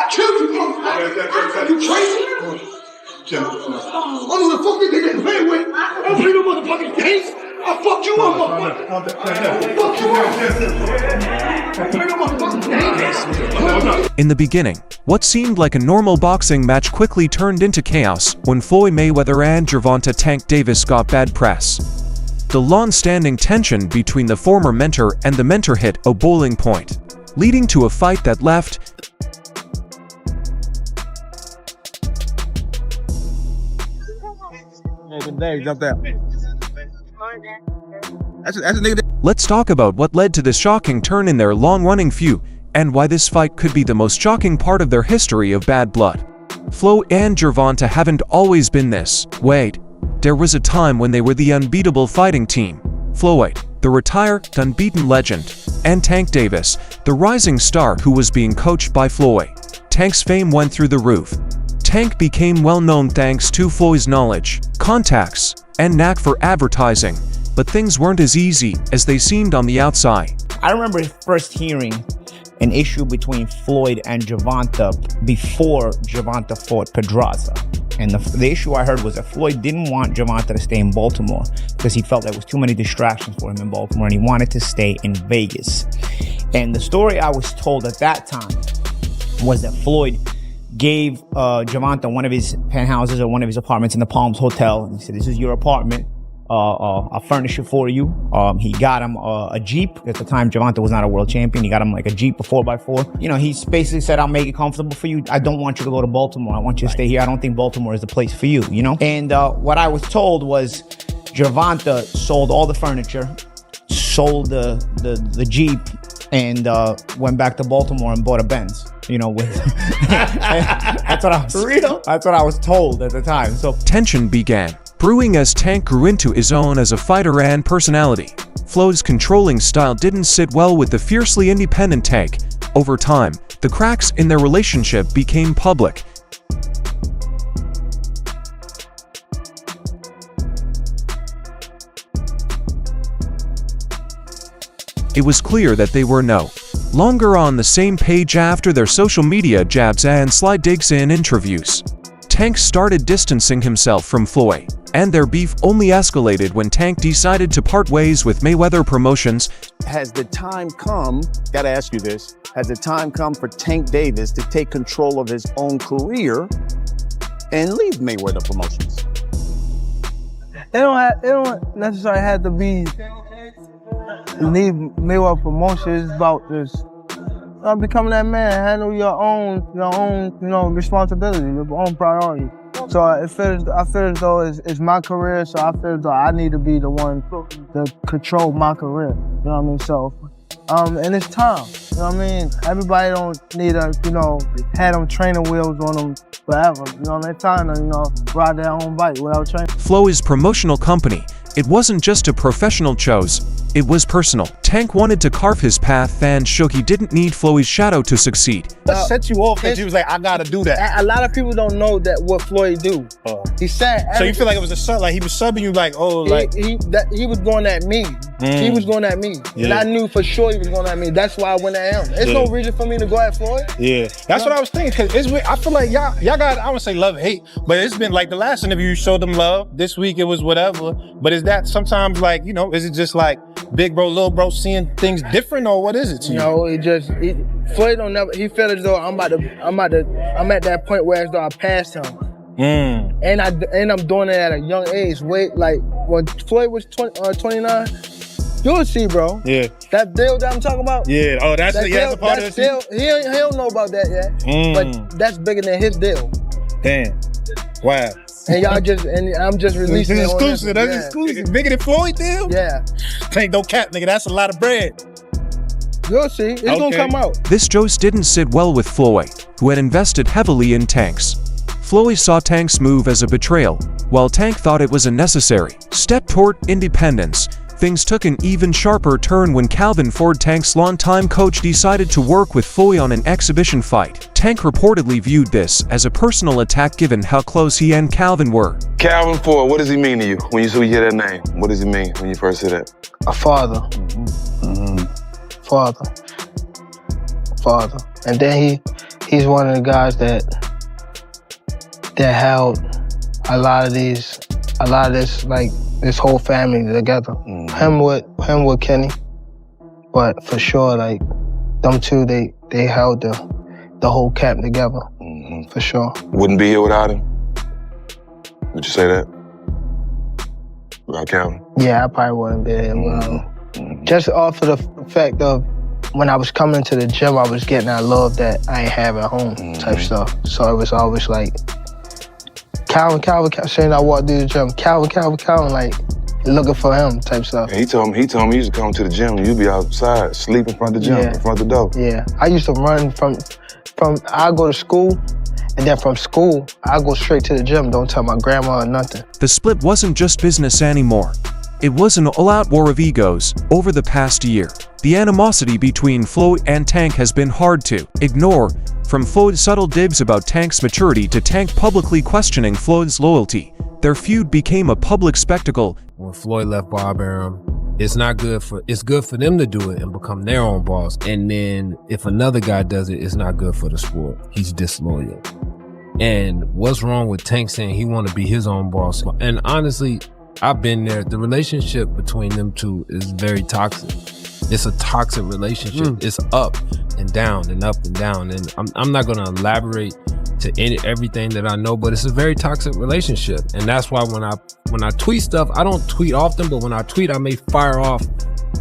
killed you, motherfucker. You crazy? I don't know the fuck you think they play with. I don't play no motherfucking games. I'll fuck you up, motherfucker. I'll fuck you up. In the beginning, what seemed like a normal boxing match quickly turned into chaos when Floyd Mayweather and Gervonta Tank Davis got bad press. The long-standing tension between the former mentor and the mentor hit a boiling point, leading to a fight that left Let's talk about what led to this shocking turn in their long-running feud, and why this fight could be the most shocking part of their history of bad blood. Floyd and Gervonta haven't always been this way. There was a time when they were the unbeatable fighting team. Floyd, the retired, unbeaten legend, and Tank Davis, the rising star who was being coached by Floyd. Tank's fame went through the roof. Tank became well-known thanks to Floyd's knowledge, contacts, and knack for advertising, but things weren't as easy as they seemed on the outside. I remember first hearing an issue between Floyd and Gervonta before Gervonta fought Pedraza. And the issue I heard was that Floyd didn't want Gervonta to stay in Baltimore because he felt there was too many distractions for him in Baltimore and he wanted to stay in Vegas. And the story I was told at that time was that Floyd gave Gervonta one of his penthouses or one of his apartments in the Palms Hotel. And he said, "This is your apartment. I'll furnish it for you." He got him a Jeep. At the time, Gervonta was not a world champion. He got him like a Jeep, a 4x4. You know, he basically said, "I'll make it comfortable for you. I don't want you to go to Baltimore. I want you to stay here. I don't think Baltimore is the place for you," you know? And what I was told was Gervonta sold all the furniture, sold the Jeep, and went back to Baltimore and bought a Benz. You know, with that's what I was told at the time. So tension began brewing as Tank grew into his own as a fighter and personality. Floyd's controlling style didn't sit well with the fiercely independent Tank. Over time, the cracks in their relationship became public. It was clear that they were no longer on the same page after their social media jabs and sly digs in interviews. Tank started distancing himself from Floyd, and their beef only escalated when Tank decided to part ways with Mayweather Promotions. Has the time come, gotta ask you this, has the time come for Tank Davis to take control of his own career and leave Mayweather Promotions? It don't necessarily have to be leave Mayweather Promotions. It's about just becoming that man, handle your own, responsibility, your own priority. So I feel as though it's my career, so I feel as though I need to be the one to control my career. You know what I mean? So, and it's time. You know what I mean? Everybody don't need to, have them training wheels on them forever. You know, it's time to, ride their own bike without training. Floyd's promotional company, it wasn't just a professional chose, it was personal. Tank wanted to carve his path and show he didn't need Floyd's shadow to succeed. What set you off that you was like, I gotta do that? A lot of people don't know that what Floyd do. He said. So you feel like it was a sub, like he was subbing you, like, oh, like he was going at me. He was going at me, and I knew for sure he was going at me. That's why I went at him. There's no reason for me to go at Floyd. Yeah, that's what I was thinking. Cause I feel like y'all got, I wouldn't say love and hate, but it's been like the last interview you showed them love. This week it was whatever. But is that sometimes like, is it just like big bro, little bro seeing things different, or what is it to you? No, Floyd don't never. He felt as though I'm at that point where as though I passed him. And I'm doing it at a young age. Wait, like when Floyd was 29, you'll see, bro. Yeah. That deal that I'm talking about. Yeah. Oh, that's a part of it. He don't know about that yet. But that's bigger than his deal. Damn. Wow. And I'm just releasing it. Exclusive. That's exclusive. Bigger than Floyd deal? Yeah. Ain't no cap, nigga. That's a lot of bread. You'll see. It's gonna come out. This joke didn't sit well with Floyd, who had invested heavily in Tank's. Floyd saw Tank's move as a betrayal, while Tank thought it was a necessary step toward independence. Things took an even sharper turn when Calvin Ford, Tank's longtime coach, decided to work with Floyd on an exhibition fight. Tank reportedly viewed this as a personal attack given how close he and Calvin were. Calvin Ford, what does he mean to you when you hear that name? What does he mean when you first hear that? A father. Father. And then he's one of the guys that held a lot of this, like this whole family together. Him with Kenny, but for sure, like them two, they held the whole camp together. For sure. Wouldn't be here without him? Would you say that? Without Calvin? Yeah, I probably wouldn't be here without him. Just off of the fact of when I was coming to the gym, I was getting that love that I ain't have at home type stuff. So it was always like, Calvin, saying I walked through the gym, Calvin, like looking for him type stuff. And he told me he used to come to the gym and you'd be outside, sleep in front of the gym, in front of the door. Yeah, I used to run from I go to school, and then from school, I go straight to the gym, don't tell my grandma or nothing. The split wasn't just business anymore. It was an all-out war of egos. Over the past year, the animosity between Floyd and Tank has been hard to ignore, from Floyd's subtle dibs about Tank's maturity to Tank publicly questioning Floyd's loyalty. Their feud became a public spectacle. When Floyd left Bob Arum, it's good for them to do it and become their own boss. And then if another guy does it, it's not good for the sport. He's disloyal. And what's wrong with Tank saying he want to be his own boss? And honestly, I've been there. The relationship between them two is very toxic. It's a toxic relationship. It's up and down and up and down. And I'm not going to elaborate to everything that I know, but it's a very toxic relationship. And that's why when I tweet stuff, I don't tweet often, but when I tweet, I may fire off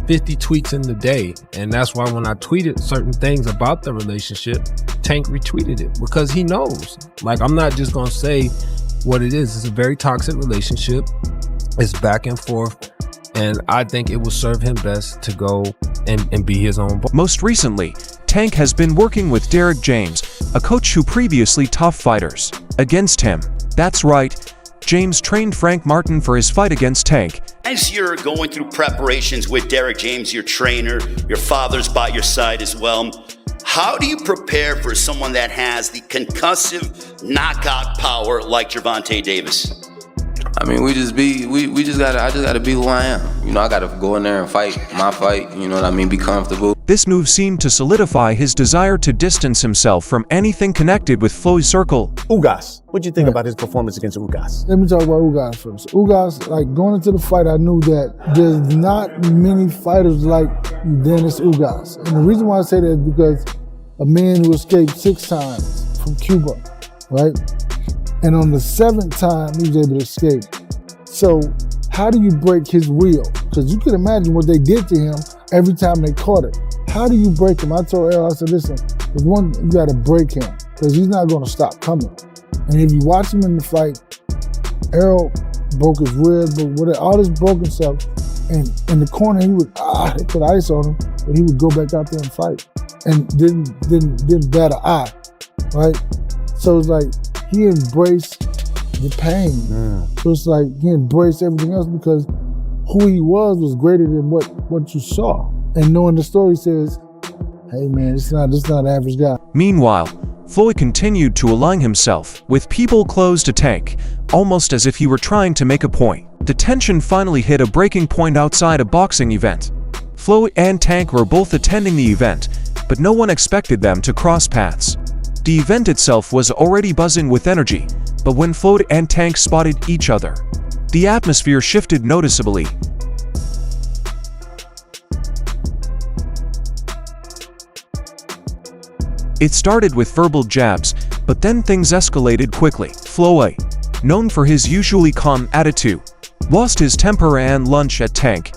50 tweets in the day. And that's why when I tweeted certain things about the relationship, Tank retweeted it because he knows. Like, I'm not just going to say what it is. It's a very toxic relationship. It's back and forth. And I think it will serve him best to go and be his own boss. Most recently, Tank has been working with Derek James, a coach who previously tough fighters against him. That's right, James trained Frank Martin for his fight against Tank. As you're going through preparations with Derek James, your trainer, your father's by your side as well, how do you prepare for someone that has the concussive knockout power like Gervonta Davis? I mean, I just gotta be who I am. You know, I gotta go in there and fight my fight, you know what I mean, be comfortable. This move seemed to solidify his desire to distance himself from anything connected with Floyd's circle. Ugas, what'd you think about his performance against Ugas? Let me talk about Ugas first. Ugas, like going into the fight, I knew that there's not many fighters like Dennis Ugas. And the reason why I say that is because a man who escaped 6 times from Cuba, right? And on the 7th time, he was able to escape. So how do you break his will? Because you can imagine what they did to him every time they caught it. How do you break him? I told Errol, I said, listen, there's one, you gotta break him because he's not gonna stop coming. And if you watch him in the fight, Errol broke his ribs, all this broken stuff. And in the corner, he would, they put ice on him, but he would go back out there and fight. And didn't bat an eye, right? So it's like, he embraced the pain. So it's like he embraced everything else because who he was greater than what you saw. And knowing the story says, hey man, this is not an average guy. Meanwhile, Floyd continued to align himself with people close to Tank, almost as if he were trying to make a point. The tension finally hit a breaking point outside a boxing event. Floyd and Tank were both attending the event, but no one expected them to cross paths. The event itself was already buzzing with energy, but when Floyd and Tank spotted each other, the atmosphere shifted noticeably. It started with verbal jabs, but then things escalated quickly. Floyd, known for his usually calm attitude, lost his temper and lunged at Tank.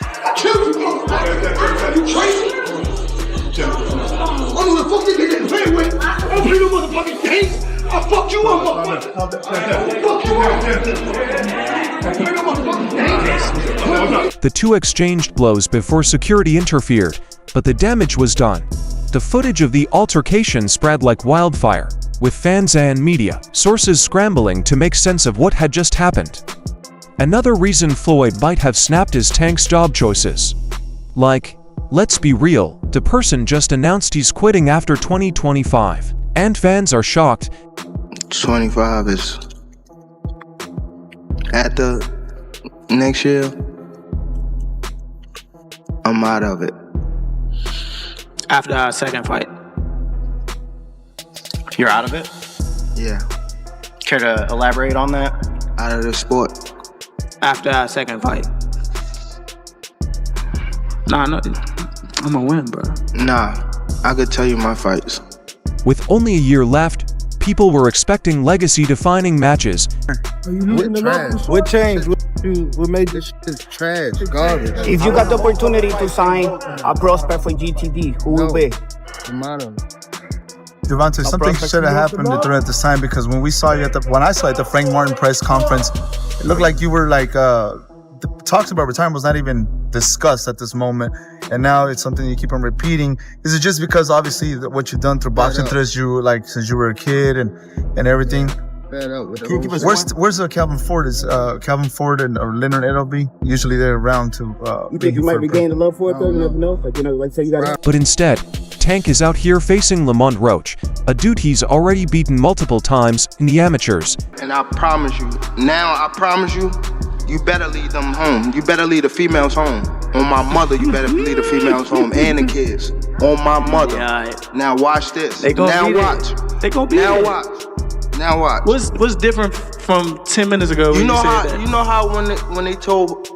I killed you, motherfucker! You crazy? I know the fuck you think they're playing with. I don't play no motherfucking games. I fucked you up, motherfucker. Fuck you up. I play no motherfucking games. The two exchanged blows before security interfered, but the damage was done. The footage of the altercation spread like wildfire, with fans and media sources scrambling to make sense of what had just happened. Another reason Floyd might have snapped is Tank's job choices. Like, let's be real, the person just announced he's quitting after 2025, and fans are shocked. 25 is at the next year. I'm out of it. After our second fight. You're out of it? Yeah, Care to elaborate on that? out of the sport. After our second fight. Nah, no, I'm gonna win, bro. Nah, I could tell you my fights. With only a year left, people were expecting legacy-defining matches. What changed? What made this shit trash, garbage? If you got the opportunity to sign a prospect for GTD, who will be? Gervonta, something should have happened during the time, because when I saw you at the Frank Martin press conference, it looked like you were like the talks about retirement was not even discussed at this moment, and now it's something you keep on repeating. Is it just because obviously what you've done through boxing since you were a kid and everything? Where's Calvin Ford? Is Calvin Ford or Leonard Edelby? Usually they're around to. You think you might regain the love for it though? You never know. Like say you got. But instead, Tank is out here facing Lamont Roach, a dude he's already beaten multiple times in the amateurs. And I promise you, you better lead them home. You better lead the females home. On my mother, you better lead the females home and the kids. On my mother. Yeah. Now watch this. They gonna now be watch. There. They gonna be now there. watch. Now watch. What's different from 10 minutes ago? You know how when they told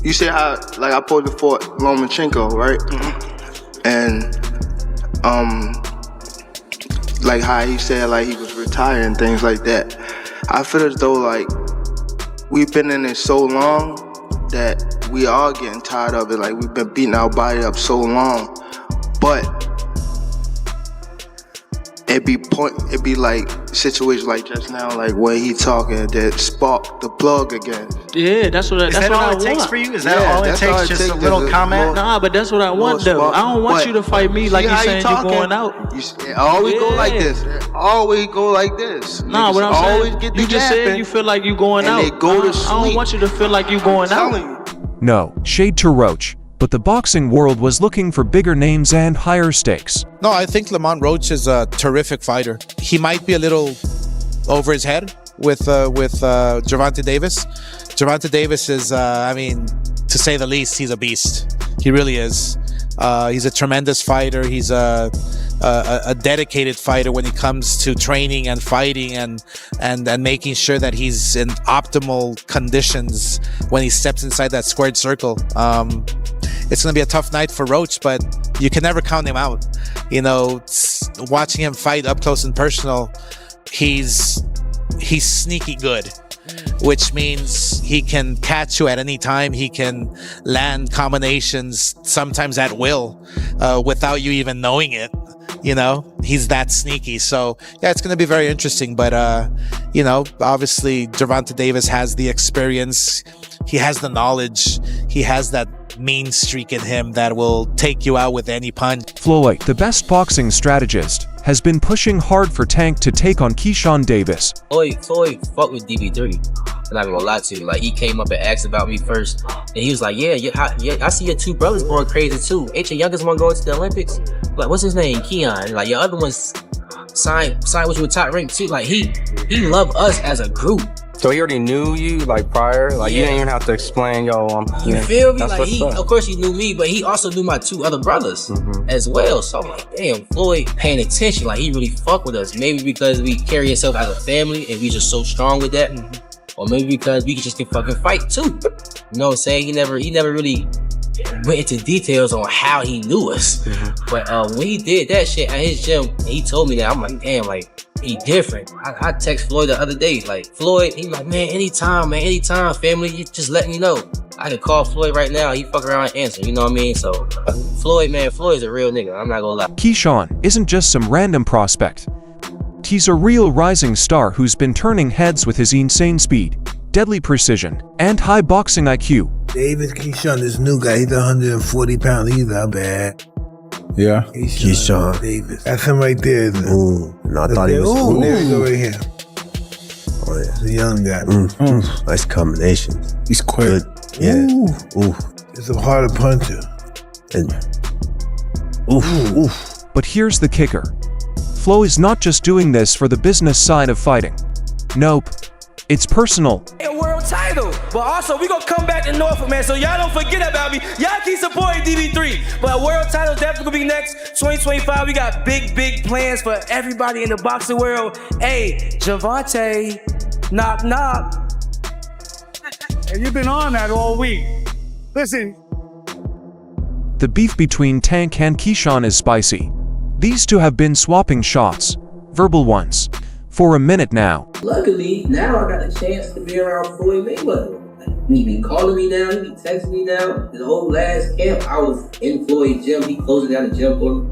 you say how like I posed for Lomachenko, right? And like how he said like he was retired and things like that. I feel as though like we've been in it so long that we are getting tired of it. Like we've been beating our body up so long, but it be like situations like just now, like where he talking that spark the plug again. Yeah, that's what I want. Is that all it takes for you? Is that all it takes? Just a little comment? Nah, but that's what I want though. I don't want you to fight me like you saying you're going out. It always go like this. It always go like this. Nah, what I'm always saying, get the you just said you feel like you going out. They go to sleep. I don't want you to feel like you going out. No, shade to Roach, but the boxing world was looking for bigger names and higher stakes. No, I think Lamont Roach is a terrific fighter. He might be a little over his head with Gervonta Davis. Gervonta Davis is, to say the least, he's a beast. He really is. He's a tremendous fighter. He's a dedicated fighter when it comes to training and fighting and making sure that he's in optimal conditions when he steps inside that squared circle. It's going to be a tough night for Roach, but you can never count him out. You know, watching him fight up close and personal, he's sneaky good, which means he can catch you at any time. He can land combinations sometimes at will without you even knowing it. You know, he's that sneaky. So yeah, it's going to be very interesting. But obviously Gervonta Davis has the experience. He has the knowledge. He has that mean streak in him that will take you out with any punch. Floyd, the best boxing strategist, has been pushing hard for Tank to take on Keyshawn Davis. Floyd fucked with DB3. I'm not gonna lie to you. Like, he came up and asked about me first, and he was like, yeah, I see your two brothers going crazy too. Ain't your youngest one going to the Olympics? Like, what's his name? Keon. Like, your other one's signed with you with top rank too. Like, he loved us as a group. So he already knew you, like, prior? Like, you didn't even have to explain, yo, you feel me? Like, of course he knew me, but he also knew my two other brothers as well. So I'm like, damn, Floyd paying attention. Like, he really fuck with us. Maybe because we carry ourselves as a family and we just so strong with that. Or maybe because we just can fucking fight too. You know what I'm saying? He never really went into details on how he knew us. But when he did that shit at his gym, he told me that, I'm like, damn, like, he different. I text Floyd the other day, like, Floyd, he like, man, anytime, family, you just let me know. I can call Floyd right now, he fuck around and answer, you know what I mean? So, Floyd's a real nigga, I'm not gonna lie. Keyshawn isn't just some random prospect. He's a real rising star who's been turning heads with his insane speed, deadly precision, and high boxing IQ. Davis Keyshawn, this new guy, he's 140 pounds, he's not bad. Yeah. Keyshawn Davis. That's him right there, isn't it? Ooh, no, I thought he was. Ooh, there you go right here. Oh yeah, the young guy. Nice combination. He's quick. Good. Yeah. Ooh. It's a harder puncher. And, But here's the kicker. Flo is not just doing this for the business side of fighting. Nope. It's personal. A world title. But also, we gonna come back to Norfolk, man, so y'all don't forget about me. Y'all keep supporting DB3. But world title's definitely gonna be next. 2025, we got big plans for everybody in the boxing world. Hey, Gervonta, knock, knock. And you've been on that all week. Listen. The beef between Tank and Keyshawn is spicy. These two have been swapping shots, verbal ones, for a minute now. Luckily, now I got a chance to be around Floyd Mayweather. He be calling me now, he be texting me now. The whole last camp, I was in Floyd's gym. He closing down the gym for me.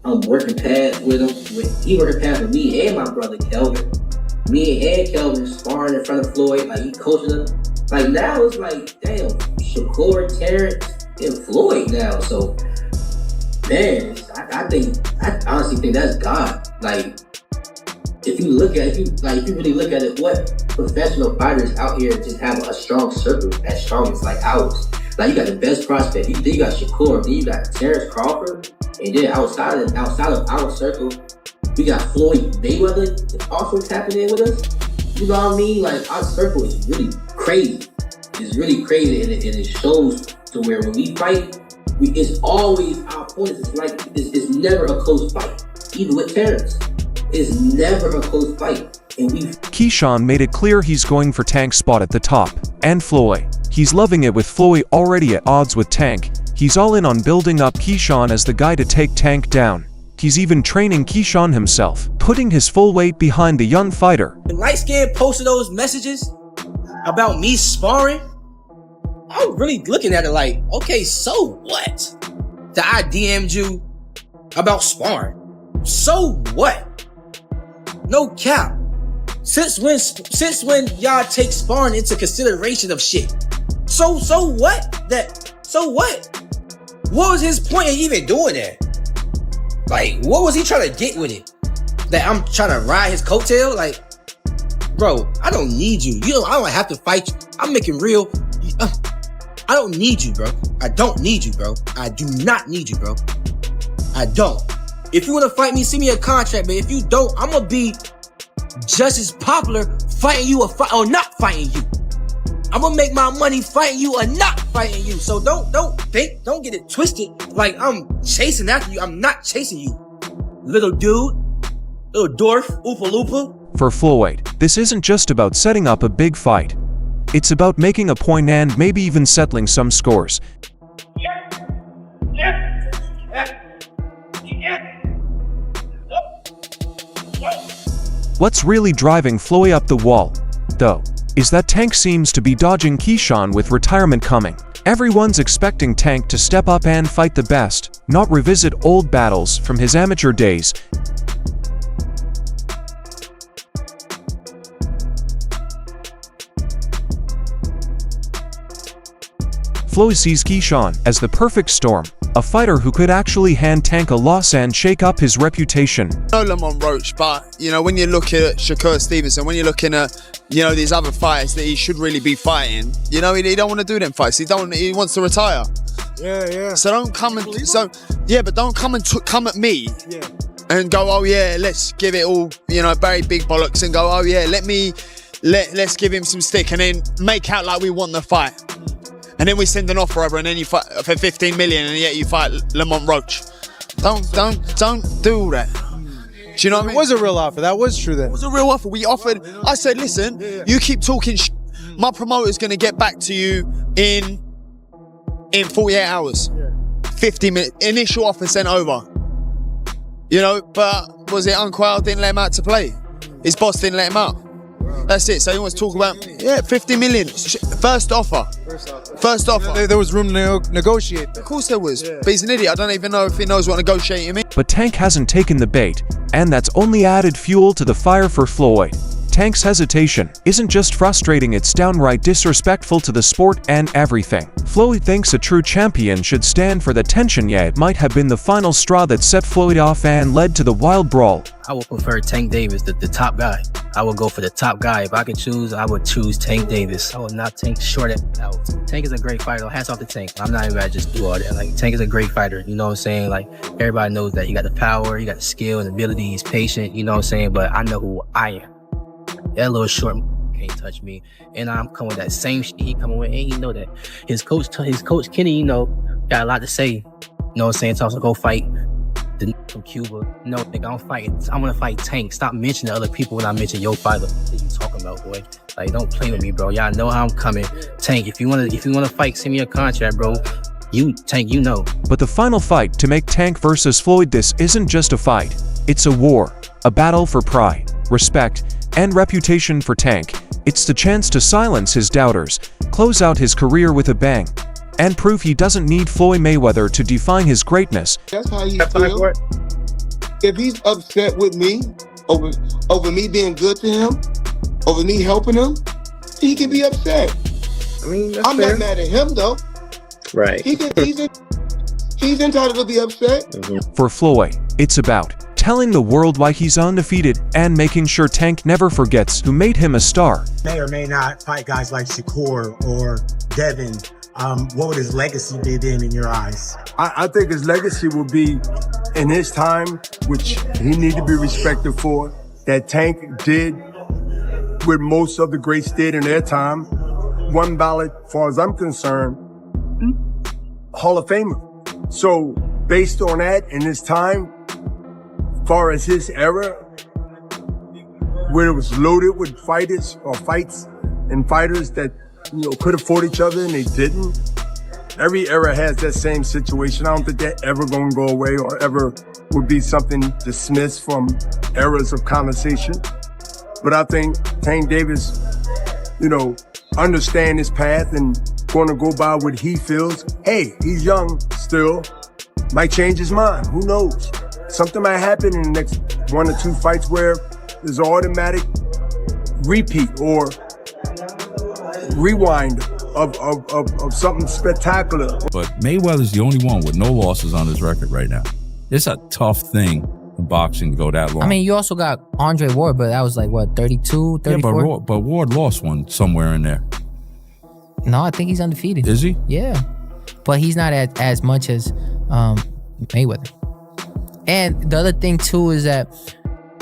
I'm working pads with him. He working pads with me and my brother Kelvin. Me and Kelvin sparring in front of Floyd, like he coaching him. Like now it's like, damn, Shakur, Terrence, and Floyd now. So, man, I honestly think that's God. Like, if you really look at it, what professional fighters out here just have a strong circle as strong as like ours. Like you got the best prospect. You got Shakur, then you got Terrence Crawford, and then outside of our circle, we got Floyd Mayweather also tapping in with us. You know what I mean? Like our circle is really crazy. It's really crazy, and it shows to where when we fight, it's always our opponents. It's never a close fight, even with Terrence. It's never a close fight. And Keyshawn made it clear he's going for Tank's spot at the top. And Floyd, he's loving it with Floyd already at odds with Tank. He's all in on building up Keyshawn as the guy to take Tank down. He's even training Keyshawn himself, putting his full weight behind the young fighter. When Light Skin posted those messages about me sparring, I'm really looking at it like, okay, so what? That I DM'd you about sparring. So what? No cap. Since when y'all take sparring into consideration of shit? So what? So what? What was his point of even doing that? Like, what was he trying to get with it? That I'm trying to ride his coattail? Like, bro, I don't need you. I don't have to fight you. I'm making real. I don't need you, bro. I don't need you, bro. I do not need you, bro. I don't. If you want to fight me, send me a contract, but if you don't, I'm going to be just as popular fighting you or not fighting you. I'm going to make my money fighting you or not fighting you. So don't get it twisted like I'm chasing after you. I'm not chasing you. Little dude, little dwarf, oopa loopa. For Floyd, this isn't just about setting up a big fight. It's about making a point and maybe even settling some scores. What's really driving Floyd up the wall, though, is that Tank seems to be dodging Keyshawn with retirement coming. Everyone's expecting Tank to step up and fight the best, not revisit old battles from his amateur days. Floyd sees Keyshawn as the perfect storm, a fighter who could actually hand Tank a loss and shake up his reputation. No Lamont Roach, but when you look at Shakur Stevenson, when you're looking at these other fighters that he should really be fighting, he don't want to do them fights. He wants to retire. Yeah. So don't come and but don't come at me. Yeah. And go, oh yeah, let's give it all, very big bollocks, and go, oh yeah, let's give him some stick, and then make out like we want the fight. And then we send an offer over, and then you fight for 15 million, and yet you fight Lamont Roach. Don't do all that. Do you know what I mean? It was a real offer. That was true then. It was a real offer. We offered. I said, listen, you keep talking my promoter's going to get back to you in 48 hours. 50 minutes. Initial offer sent over. But was it Unquell didn't let him out to play? His boss didn't let him out. That's it. So he wants to talk about 50 million. First offer. There was room to negotiate. Of course there was. But he's an idiot. I don't even know if he knows what negotiating means. But Tank hasn't taken the bait, and that's only added fuel to the fire for Floyd. Tank's hesitation isn't just frustrating, it's downright disrespectful to the sport and everything. Floyd thinks a true champion should stand for the tension, it might have been the final straw that set Floyd off and led to the wild brawl. I would prefer Tank Davis, the top guy. I would go for the top guy. If I could choose, I would choose Tank Davis. I would not Tank short it out. Tank is a great fighter. Hats off to Tank. I'm not even gonna just do all that. Like, Tank is a great fighter. You know what I'm saying? Like, everybody knows that. You got the power, you got the skill and ability. He's patient. You know what I'm saying? But I know who I am. That little short can't touch me. And I'm coming with that same shit he coming with. And you know that his coach Kenny, you know, got a lot to say. You know what I'm saying? Tells him go fight the nigga from Cuba. No, nigga, I'm gonna fight Tank. Stop mentioning other people when I mention your fighter. What you talking about, boy? Like, don't play with me, bro. Y'all know how I'm coming. Tank, if you wanna fight, send me a contract, bro. Tank, you know. But the final fight to make Tank versus Floyd, this isn't just a fight. It's a war, a battle for pride, respect, and reputation for Tank. It's the chance to silence his doubters, close out his career with a bang, and prove he doesn't need Floyd Mayweather to define his greatness. That's how he feels. If he's upset with me over me being good to him, over me helping him, he can be upset. I mean, I'm not mad at him though. Right. He's entitled to be upset. For Floyd, it's about telling the world why he's undefeated and making sure Tank never forgets who made him a star. May or may not fight guys like Shakur or Devin. What would his legacy be then in your eyes? I think his legacy will be in his time, which he need to be respected for, that Tank did what most of the greats did in their time. One ballot, as far as I'm concerned, Hall of Famer. So based on that, in his time, as far as his era, where it was loaded with fighters or fights and fighters that, you know, could have fought each other and they didn't. Every era has that same situation. I don't think that ever gonna go away or ever would be something dismissed from eras of conversation. But I think Tank Davis, you know, understand his path and gonna go by what he feels. Hey, he's young still, might change his mind, who knows? Something might happen in the next 1 or 2 fights where there's an automatic repeat or rewind of something spectacular. But Mayweather's the only one with no losses on his record right now. It's a tough thing in boxing to go that long. I mean, you also got Andre Ward, but that was like, what, 32, 34? Yeah, but Ward lost one somewhere in there. No, I think he's undefeated. Is he? Yeah. But he's not as much as Mayweather. And the other thing, too, is that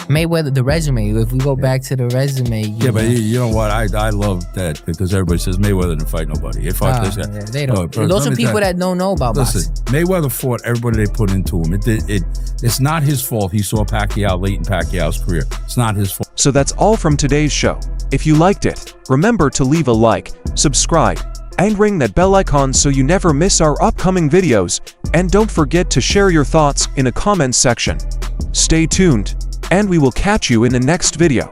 Mayweather, the resume, if we go back to the resume. But you know what? I love that because everybody says Mayweather didn't fight nobody. He fought this guy. They don't. Those are people that don't know about boxing. Mayweather fought everybody they put into him. It's not his fault he saw Pacquiao late in Pacquiao's career. It's not his fault. So that's all from today's show. If you liked it, remember to leave a like, subscribe, and ring that bell icon so you never miss our upcoming videos. And don't forget to share your thoughts in a comments section. Stay tuned, and we will catch you in the next video.